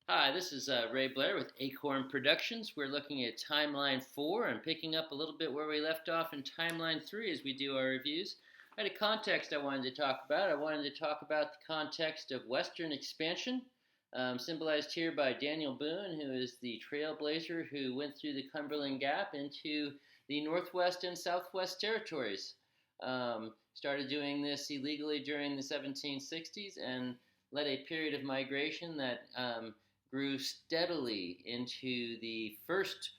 Hi, this is Ray Blair with Acorn Productions. We're looking at Timeline 4 and picking up a little bit where we left off in Timeline 3 as we do our reviews. I had a context I wanted to talk about. I wanted to talk about the context of Western expansion, symbolized here by Daniel Boone, who is the trailblazer who went through the Cumberland Gap into the Northwest and Southwest territories. Started doing this illegally during the 1760s and led a period of migration that grew steadily into the first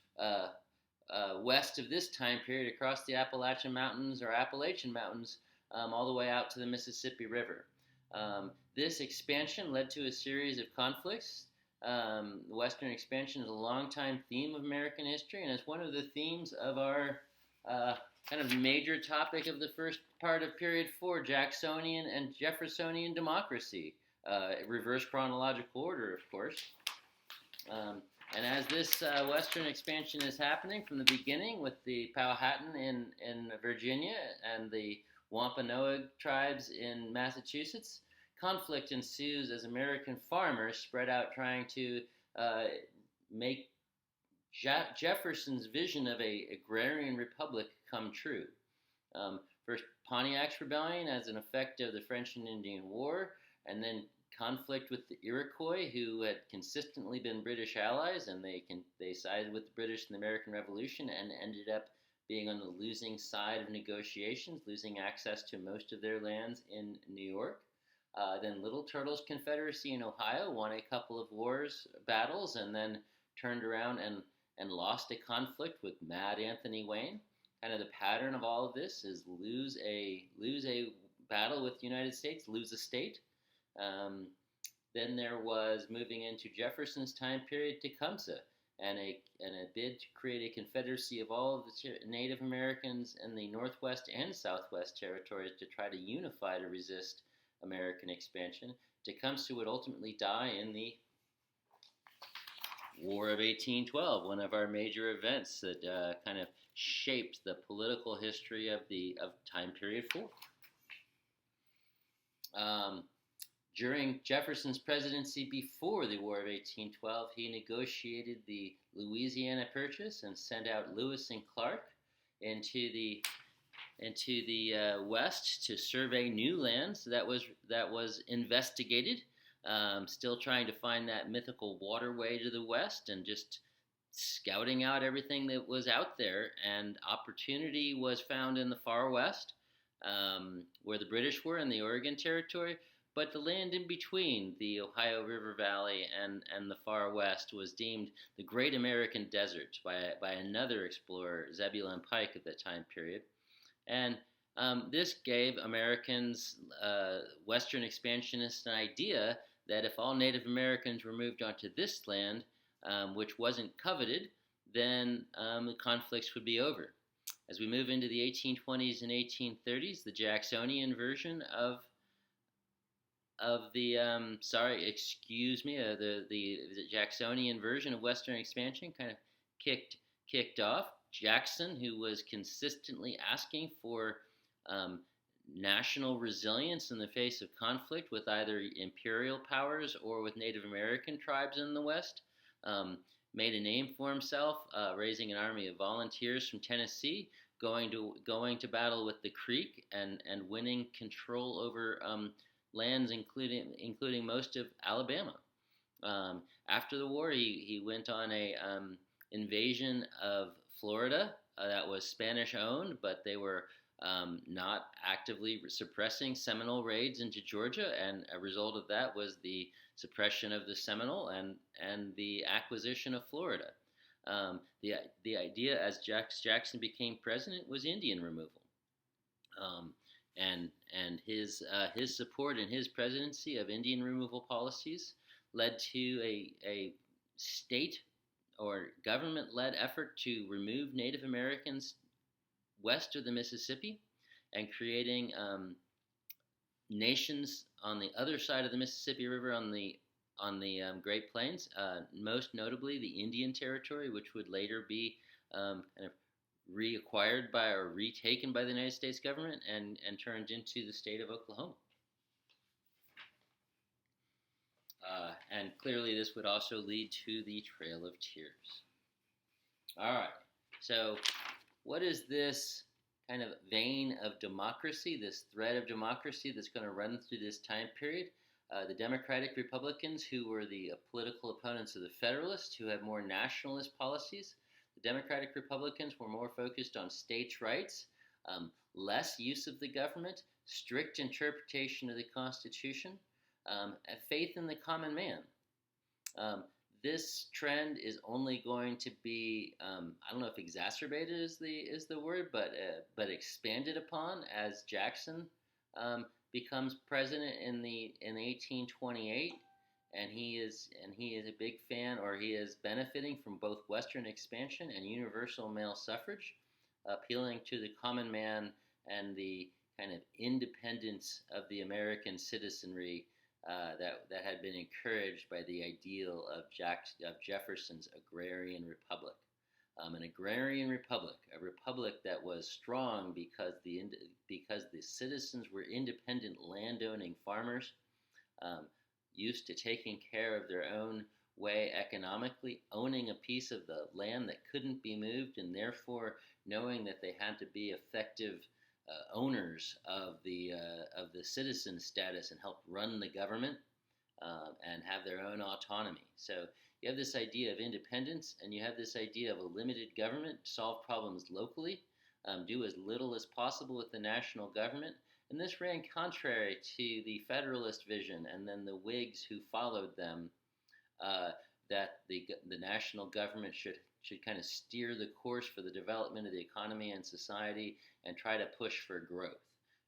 west of this time period across the Appalachian Mountains or Appalachian Mountains all the way out to the Mississippi River. This expansion led to a series of conflicts. The Western expansion is a long-time theme of American history, and it's one of the themes of our kind of major topic of the first part of period 4, Jacksonian and Jeffersonian democracy. Reverse chronological order, of course. And as this western expansion is happening from the beginning with the Powhatan in Virginia and the Wampanoag tribes in Massachusetts, conflict ensues as American farmers spread out trying to make Jefferson's vision of a agrarian republic come true. First, Pontiac's Rebellion as an effect of the French and Indian War, and then conflict with the Iroquois, who had consistently been British allies, and they sided with the British in the American Revolution and ended up being on the losing side of negotiations, losing access to most of their lands in New York. Then Little Turtle's Confederacy in Ohio won a couple of battles, and then turned around and lost a conflict with Mad Anthony Wayne. Kind of the pattern of all of this is lose a battle with the United States, lose a state. Then there was, moving into Jefferson's time period, Tecumseh, and a bid to create a confederacy of all of the Native Americans in the Northwest and Southwest territories to try to unify to resist American expansion. Tecumseh would ultimately die in the War of 1812, one of our major events that kind of shaped the political history of time period 4. During Jefferson's presidency before the War of 1812, he negotiated the Louisiana Purchase and sent out Lewis and Clark into the West to survey new lands that was investigated. Still trying to find that mythical waterway to the West and just scouting out everything that was out there. And opportunity was found in the far West, where the British were in the Oregon Territory. But the land in between the Ohio River Valley and the far west was deemed the Great American Desert by another explorer, Zebulon Pike, at that time period. And this gave Americans, Western expansionists, an idea that if all Native Americans were moved onto this land, which wasn't coveted, then the conflicts would be over. As we move into the 1820s and 1830s, the Jacksonian version of the Jacksonian version of Western expansion kind of kicked off. Jackson, who was consistently asking for national resilience in the face of conflict with either imperial powers or with Native American tribes in the West, made a name for himself, raising an army of volunteers from Tennessee, going to battle with the Creek and winning control over lands, including most of Alabama. After the war, he went on a invasion of Florida that was Spanish-owned, but they were not actively suppressing Seminole raids into Georgia, and a result of that was the suppression of the Seminole and the acquisition of Florida. The idea, as Jackson became president, was Indian removal. And his support in his presidency of Indian removal policies led to a state or government-led effort to remove Native Americans west of the Mississippi and creating nations on the other side of the Mississippi River on the Great Plains, most notably the Indian Territory, which would later be kind of reacquired by or retaken by the United States government and turned into the state of Oklahoma. And clearly this would also lead to the Trail of Tears. All right, so what is this kind of vein of democracy, this thread of democracy that's going to run through this time period? The Democratic Republicans, who were the political opponents of the Federalists, who had more nationalist policies. The Democratic Republicans were more focused on states' rights, less use of the government, strict interpretation of the Constitution, faith in the common man. This trend is only going to be, I don't know if exacerbated is the word, but expanded upon as Jackson becomes president in 1828, and he is a big fan, or he is benefiting from both Western expansion and universal male suffrage, appealing to the common man and the kind of independence of the American citizenry that had been encouraged by the ideal of Jefferson's agrarian republic. An agrarian republic, a republic that was strong because the citizens were independent landowning farmers, used to taking care of their own way economically, owning a piece of the land that couldn't be moved, and therefore knowing that they had to be effective owners of the citizen status and help run the government and have their own autonomy. So you have this idea of independence, and you have this idea of a limited government, solve problems locally, do as little as possible with the national government. And this ran contrary to the Federalist vision and then the Whigs who followed them, that the national government should kind of steer the course for the development of the economy and society and try to push for growth.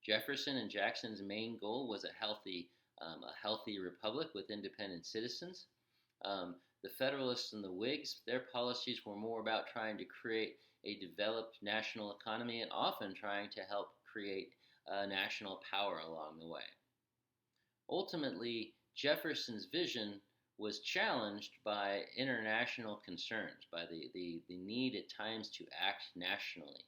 Jefferson and Jackson's main goal was a healthy republic with independent citizens. The Federalists and the Whigs, their policies were more about trying to create a developed national economy and often trying to help create national power along the way. Ultimately, Jefferson's vision was challenged by international concerns, by the need at times to act nationally.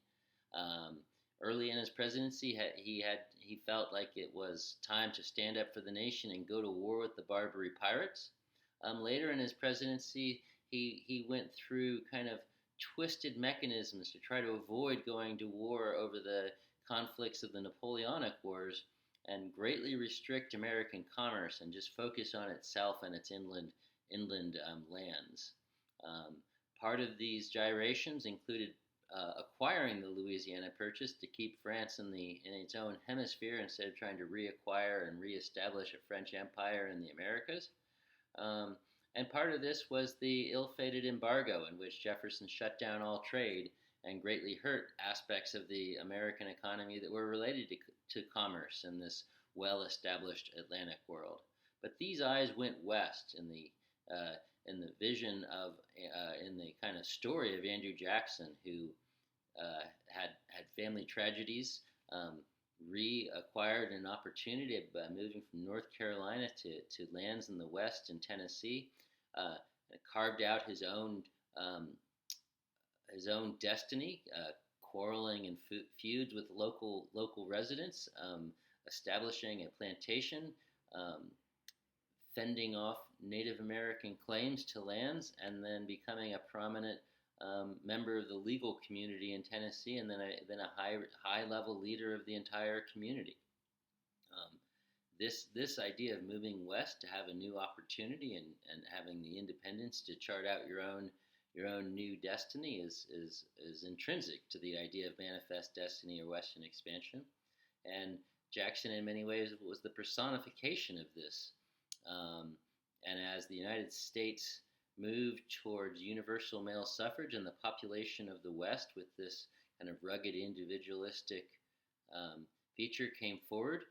Early in his presidency, he felt like it was time to stand up for the nation and go to war with the Barbary pirates. Later in his presidency, he went through kind of twisted mechanisms to try to avoid going to war over the conflicts of the Napoleonic Wars and greatly restrict American commerce and just focus on itself and its inland lands. Part of these gyrations included acquiring the Louisiana Purchase to keep France in its own hemisphere instead of trying to reacquire and reestablish a French empire in the Americas. And part of this was the ill-fated embargo in which Jefferson shut down all trade and greatly hurt aspects of the American economy that were related to commerce in this well-established Atlantic world. But these eyes went west in the vision of in the kind of story of Andrew Jackson, who had family tragedies, reacquired an opportunity by moving from North Carolina to lands in the West in Tennessee, carved out his own destiny, quarreling and feuds with local residents, establishing a plantation, fending off Native American claims to lands, and then becoming a prominent member of the legal community in Tennessee, and then a high level leader of the entire community. This idea of moving west to have a new opportunity and having the independence to chart out your own new destiny is intrinsic to the idea of manifest destiny or Western expansion. And Jackson, in many ways, was the personification of this. And as the United States moved towards universal male suffrage and the population of the West with this kind of rugged individualistic feature came forward,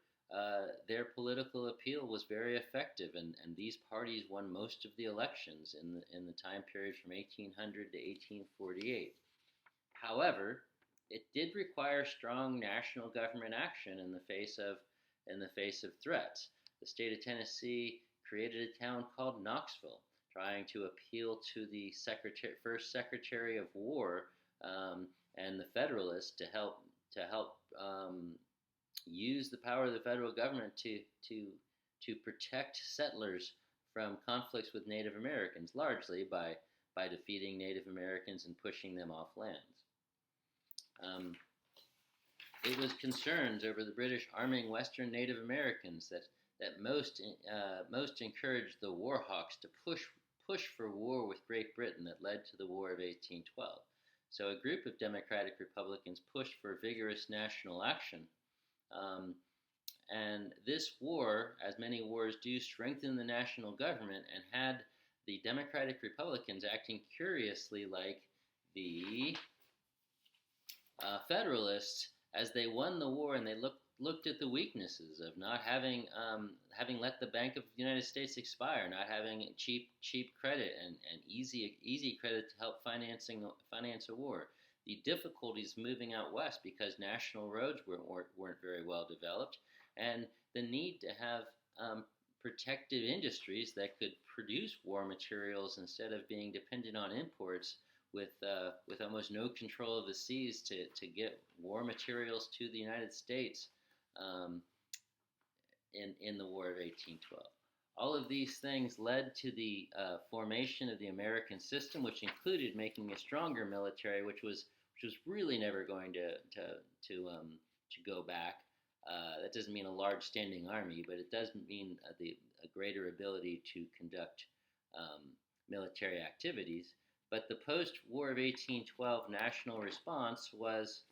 their political appeal was very effective, and these parties won most of the elections in the time period from 1800 to 1848. However, it did require strong national government action in the face of threats. The state of Tennessee created a town called Knoxville, trying to appeal to the first Secretary of War and the Federalists to help use the power of the federal government to protect settlers from conflicts with Native Americans, largely by defeating Native Americans and pushing them off lands. It was concerns over the British arming Western Native Americans that most encouraged the war hawks to push for war with Great Britain that led to the War of 1812. So a group of Democratic Republicans pushed for vigorous national action. And this war, as many wars do, strengthened the national government and had the Democratic Republicans acting curiously like the Federalists as they won the war, and they looked at the weaknesses of not having let the Bank of the United States expire, not having cheap credit and easy credit to help finance a war. The difficulties moving out west because national roads weren't very well developed, and the need to have protective industries that could produce war materials instead of being dependent on imports with almost no control of the seas to get war materials to the United States in the War of 1812. All of these things led to the formation of the American system, which included making a stronger military, which was really never going to go back. That doesn't mean a large standing army, but it does mean a greater ability to conduct military activities. But the post-War of 1812 national response was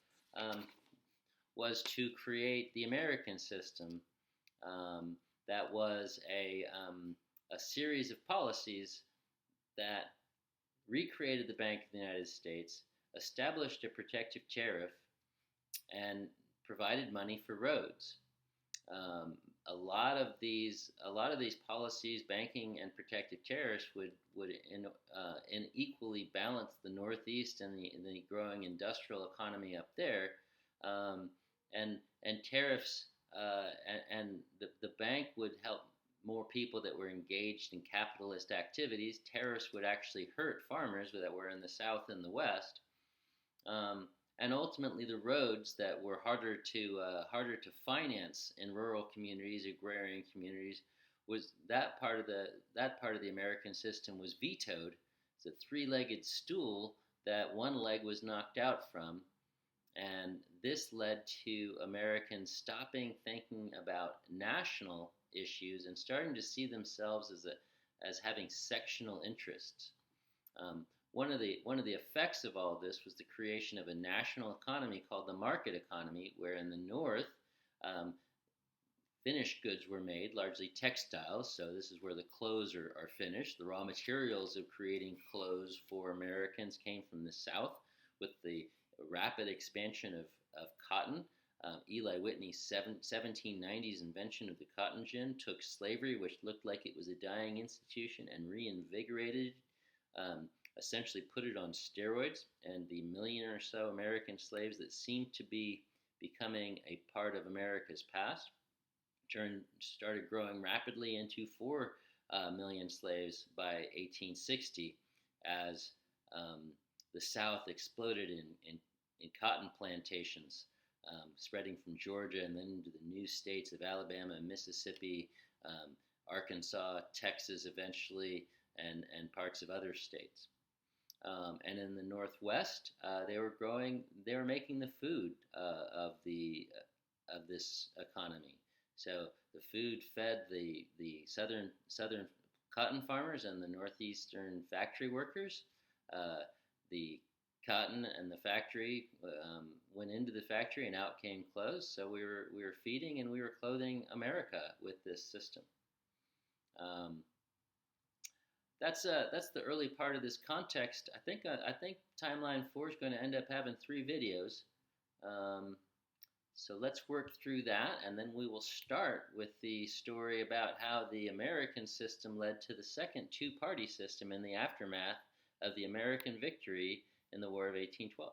to create the American system. That was a series of policies that recreated the Bank of the United States, established a protective tariff, and provided money for roads. A lot of these policies, banking and protective tariffs, would equally balance the Northeast and the growing industrial economy up there, and tariffs and the bank would help more people that were engaged in capitalist activities. Tariffs would actually hurt farmers that were in the South and the West. And ultimately, the roads that were harder to finance in rural communities, agrarian communities, was that part of the American system was vetoed. It's a three-legged stool that one leg was knocked out from, and this led to Americans stopping thinking about national issues and starting to see themselves as having sectional interests. One of the effects of all of this was the creation of a national economy called the market economy, where in the North, finished goods were made, largely textiles. So this is where the clothes are finished. The raw materials of creating clothes for Americans came from the South, with the rapid expansion of cotton. Eli Whitney's 1790s invention of the cotton gin took slavery, which looked like it was a dying institution, and reinvigorated essentially put it on steroids, and the million or so American slaves that seemed to be becoming a part of America's past started growing rapidly into 4 million slaves by 1860 as the South exploded in cotton plantations, spreading from Georgia and then into the new states of Alabama, Mississippi, Arkansas, Texas eventually, and parts of other states. And in the Northwest, they were making the food of this economy. So the food fed the southern cotton farmers and the northeastern factory workers. The cotton and the factory went into the factory, and out came clothes. So we were feeding and we were clothing America with this system. That's the early part of this context. I think Timeline 4 is going to end up having 3 videos. So let's work through that, and then we will start with the story about how the American system led to the second two-party system in the aftermath of the American victory in the War of 1812.